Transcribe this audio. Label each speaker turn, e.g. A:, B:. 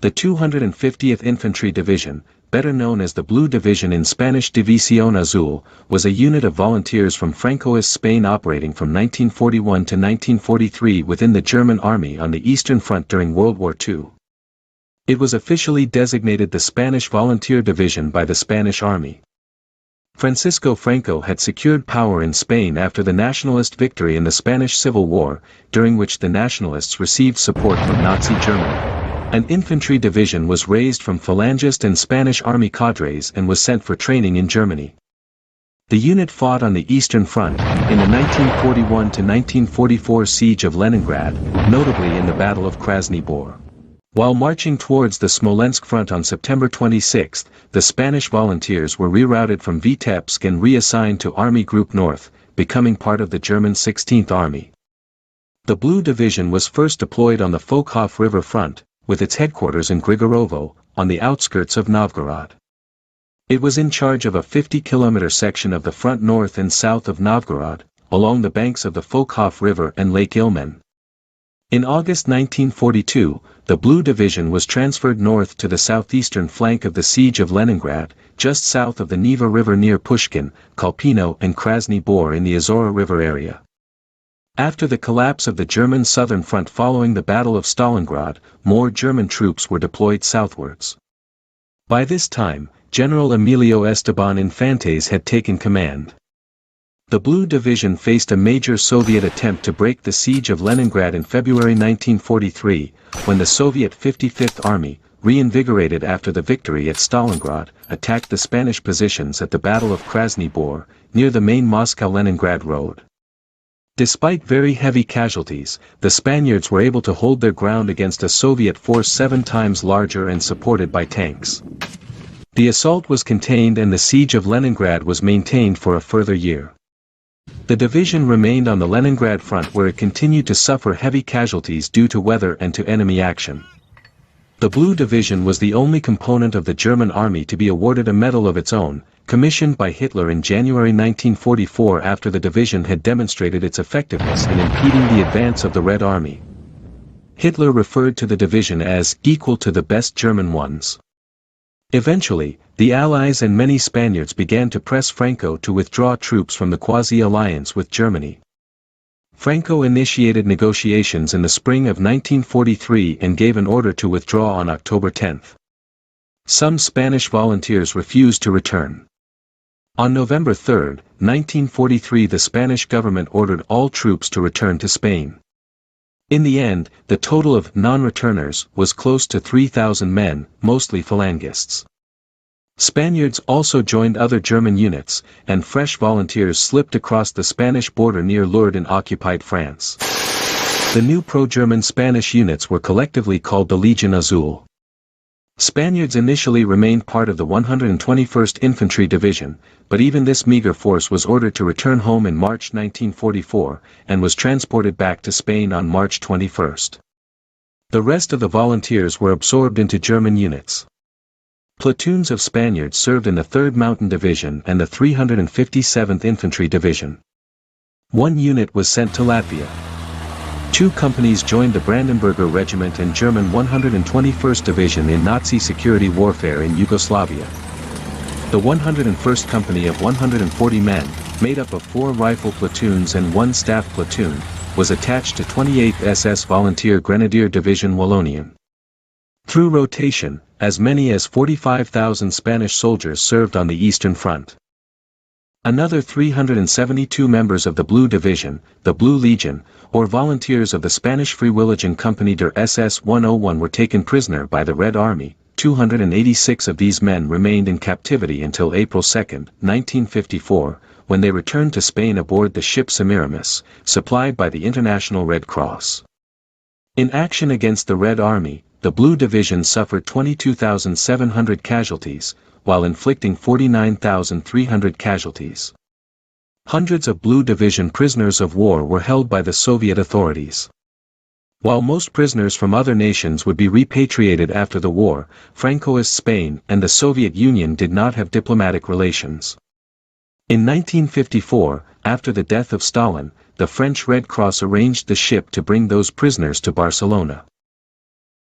A: The 250th Infantry Division, better known as the Blue Division in Spanish División Azul, was a unit of volunteers from Francoist Spain operating from 1941 to 1943 within the German Army on the Eastern Front during World War II. It was officially designated the Spanish Volunteer Division by the Spanish Army. Francisco Franco had secured power in Spain after the Nationalist victory in the Spanish Civil War, during which the Nationalists received support from Nazi Germany. An infantry division was raised from Falangist and Spanish Army cadres and was sent for training in Germany. The unit fought on the Eastern Front, in the 1941–1944 siege of Leningrad, notably in the Battle of Krasny Bor. While marching towards the Smolensk front on September 26, the Spanish volunteers were rerouted from Vitebsk and reassigned to Army Group North, becoming part of the German 16th Army. The Blue Division was first deployed on the Fokhov River front, with its headquarters in Grigorovo, on the outskirts of Novgorod. It was in charge of a 50-kilometer section of the front north and south of Novgorod, along the banks of the Fokhov River and Lake Ilmen. In August 1942, the Blue Division was transferred north to the southeastern flank of the siege of Leningrad, just south of the Neva River near Pushkin, Kolpino and Krasny Bor in the Azora River area. After the collapse of the German Southern Front following the Battle of Stalingrad, more German troops were deployed southwards. By this time, General Emilio Esteban Infantes had taken command. The Blue Division faced a major Soviet attempt to break the siege of Leningrad in February 1943, when the Soviet 55th Army, reinvigorated after the victory at Stalingrad, attacked the Spanish positions at the Battle of Krasny Bor, near the main Moscow-Leningrad road. Despite very heavy casualties, the Spaniards were able to hold their ground against a Soviet force 7 times larger and supported by tanks. The assault was contained and the siege of Leningrad was maintained for a further year. The division remained on the Leningrad front where it continued to suffer heavy casualties due to weather and to enemy action. The Blue Division was the only component of the German army to be awarded a medal of its own, commissioned by Hitler in January 1944 after the division had demonstrated its effectiveness in impeding the advance of the Red Army. Hitler referred to the division as equal to the best German ones. Eventually, the Allies and many Spaniards began to press Franco to withdraw troops from the quasi-alliance with Germany. Franco initiated negotiations in the spring of 1943 and gave an order to withdraw on October 10. Some Spanish volunteers refused to return. On November 3, 1943, the Spanish government ordered all troops to return to Spain. In the end, the total of non-returners was close to 3,000 men, mostly Falangists. Spaniards also joined other German units, and fresh volunteers slipped across the Spanish border near Lourdes in occupied France. The new pro-German Spanish units were collectively called the Legion Azul. Spaniards initially remained part of the 121st Infantry Division, but even this meager force was ordered to return home in March 1944, and was transported back to Spain on March 21. The rest of the volunteers were absorbed into German units. Platoons of Spaniards served in the 3rd Mountain Division and the 357th Infantry Division. 1 unit was sent to Latvia. 2 companies joined the Brandenburger Regiment and German 121st Division in Nazi security warfare in Yugoslavia. The 101st Company of 140 men, made up of 4 rifle platoons and 1 staff platoon, was attached to 28th SS Volunteer Grenadier Division Wallonian. Through rotation, as many as 45,000 Spanish soldiers served on the Eastern Front. Another 372 members of the Blue Division, the Blue Legion, or volunteers of the Spanish Freiwilligen Company der SS 101 were taken prisoner by the Red Army. 286 of these men remained in captivity until April 2, 1954, when they returned to Spain aboard the ship Semiramis, supplied by the International Red Cross. In action against the Red Army, the Blue Division suffered 22,700 casualties, while inflicting 49,300 casualties. Hundreds of Blue Division prisoners of war were held by the Soviet authorities. While most prisoners from other nations would be repatriated after the war, Francoist Spain and the Soviet Union did not have diplomatic relations. In 1954, after the death of Stalin, the French Red Cross arranged the ship to bring those prisoners to Barcelona.